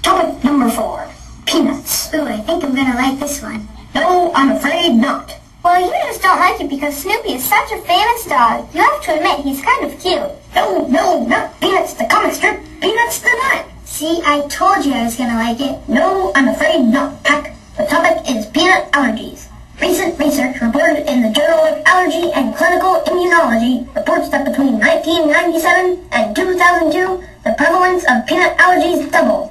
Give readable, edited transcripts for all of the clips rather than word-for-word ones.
Topic number 4. Peanuts. Ooh, I think I'm gonna like this one. No, I'm afraid not. Well, you just don't like it because Snoopy is such a famous dog. You have to admit, he's kind of cute. No, not Peanuts the comic strip. Peanuts the nut. See, I told you I was gonna like it. No, I'm afraid not, Pack. The topic is peanut allergies. Recent research reported in the Journal of Allergy and Clinical Immunology reports that between 1997 and 2002, the prevalence of peanut allergies doubled.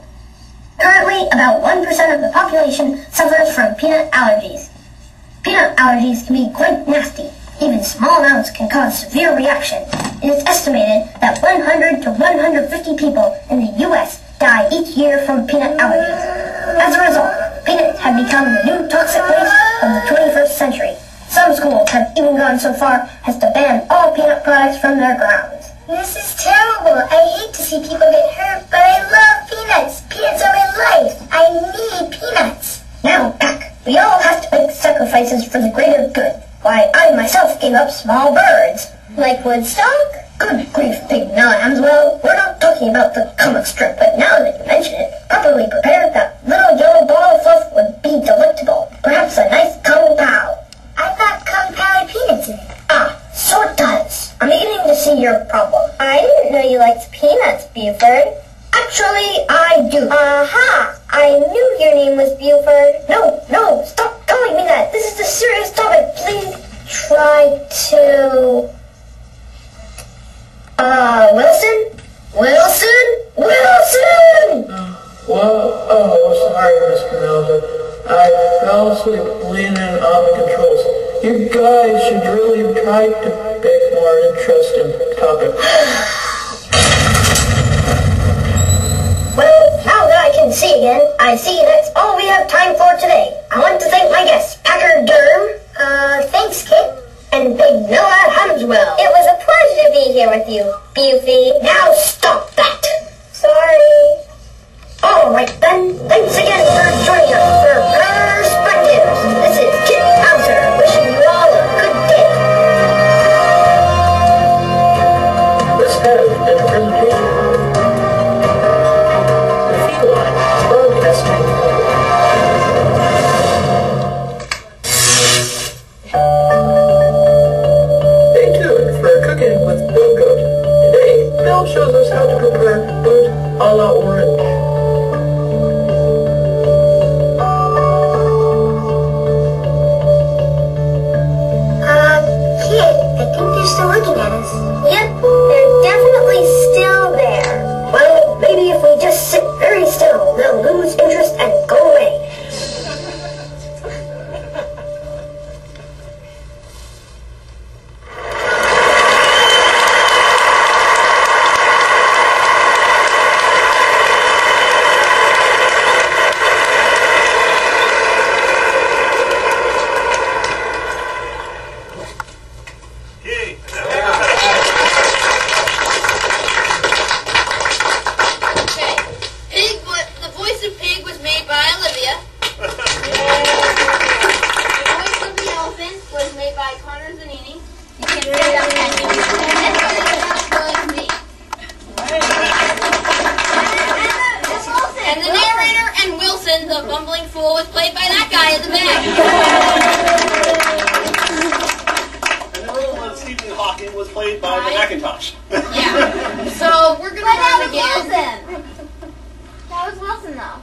Currently, about 1% of the population suffers from peanut allergies. Peanut allergies can be quite nasty. Even small amounts can cause severe reaction. It is estimated that 100 to 150 people in the U.S. die each year from peanut allergies. As a result, peanuts have become the new toxic waste of the 21st century. Some schools have even gone so far as to ban all peanut products from their grounds. This is terrible. I hate to see people get hurt, but I love peanuts. Peanuts are my life. I need peanuts. Now, Pack, we all have to make sacrifices for the greater good. Why, I myself gave up small birds. Like Woodstock? Good grief, Big Lambs. Well, we're not talking about the comic strip, but now that you mention it, properly prepared, that little yellow ball of fluff would be delectable. Perhaps a nice Kung Pao. I thought Kung Pao had peanuts in it. Ah, so it does. I'm beginning to see your problem. I didn't know you liked peanuts, Buford. Actually, I do. Aha! I knew your name was Buford. No, stop calling me that. This is a serious topic. Please Try to... Wilson? Sorry, Mr. Melvin. I fell asleep leaning on the controls. You guys should really try to pick more interesting topics. Well, now that I can see again, I see that's all we have time for today. I want to thank my guests, Packer Durham. Thanks, Kit. And Big Noah Hamswell. It was a pleasure to be here with you, Bufy. Now stop that! Sorry. All right then, thanks again for joining us for Perspectives. This is Kit Hauser wishing you all a good day. This has been a presentation of the Feline Broadcasting Stay tuned for Cooking with Bill Goat. Today, Bill shows us how to prepare food a la orange. Kit, I think they're still looking at us. Yep, they're definitely still there. Well, maybe if we just sit very still, they'll lose interest and go away. The bumbling fool was played by that guy in the back. And the little one, Stephen Hawking, was played by the Macintosh. Yeah. So we're gonna run again. That was Wilson, though.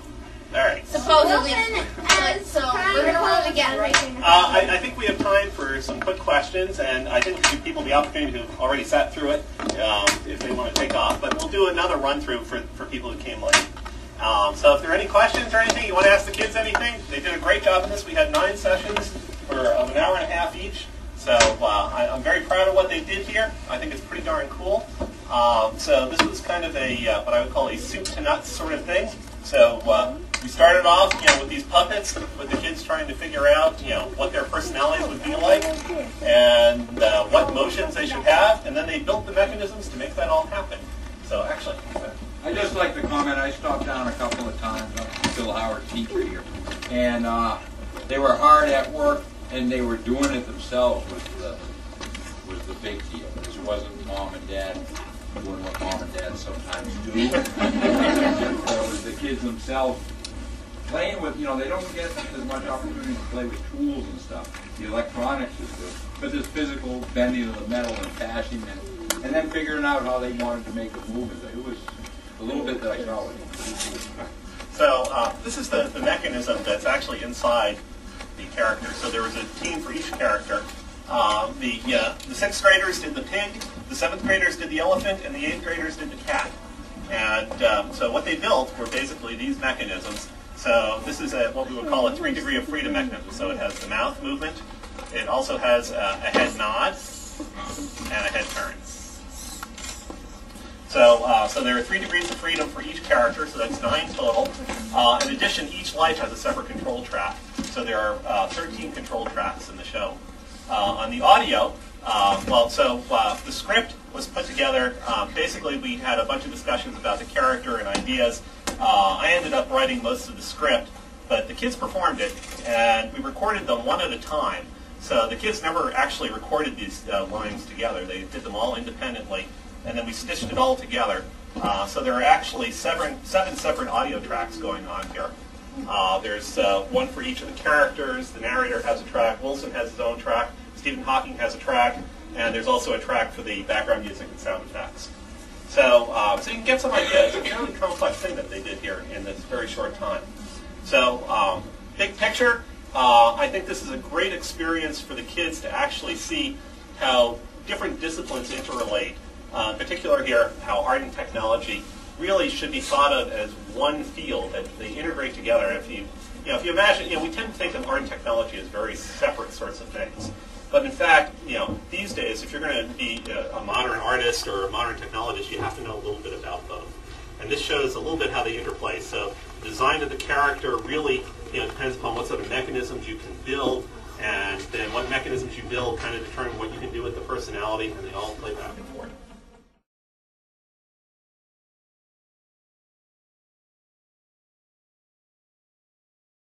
All right. Supposedly. So we're gonna run again, right? I think we have time for some quick questions, and I think give people the opportunity who've already sat through it if they want to take off. But we'll do another run through for people who came late. So if there are any questions or anything, you want to ask the kids anything, they did a great job in this. We had 9 sessions for an hour and a half each. So I'm very proud of what they did here. I think it's pretty darn cool. So this was kind of a what I would call a soup to nuts sort of thing. So we started off, with these puppets, with the kids trying to figure out, what their personalities would be like, and what motions they should have, and then they built the mechanisms to make that all happen. So actually. I just like to comment, I stopped down a couple of times, I'm Phil Howard, teacher here, and they were hard at work, and they were doing it themselves was the big deal. This wasn't mom and dad doing what mom and dad sometimes do. So the kids themselves playing with, you know, they don't get as much opportunity to play with tools and stuff. The electronics is good, but this physical bending of the metal and fashioning and then figuring out how they wanted to make it move. It was a little bit that I saw with it. So this is the mechanism that's actually inside the character. So there was a team for each character. The 6th graders did the pig, the 7th graders did the elephant, and the 8th graders did the cat. And so what they built were basically these mechanisms. So this is what we would call a 3-degree of freedom mechanism. So it has the mouth movement, it also has a head nod, and a head turn. So there are 3 degrees of freedom for each character, so that's 9 total. In addition, each life has a separate control track. So there are 13 control tracks in the show. On the audio, the script was put together. Basically, we had a bunch of discussions about the character and ideas. I ended up writing most of the script, but the kids performed it, and we recorded them one at a time. So the kids never actually recorded these lines together. They did them all independently, and then we stitched it all together. So there are actually seven separate audio tracks going on here. There's one for each of the characters. The narrator has a track. Wilson has his own track. Stephen Hawking has a track. And there's also a track for the background music and sound effects. So you can get some ideas. It's a fairly complex thing that they did here in this very short time. So big picture, I think this is a great experience for the kids to actually see how different disciplines interrelate. In particular here, how art and technology really should be thought of as one field, that they integrate together. If you imagine, we tend to think of art and technology as very separate sorts of things. But in fact, these days, if you're going to be a modern artist or a modern technologist, you have to know a little bit about both. And this shows a little bit how they interplay. So the design of the character really, depends upon what sort of mechanisms you can build, and then what mechanisms you build kind of determine what you can do with the personality, and they all play back and forth.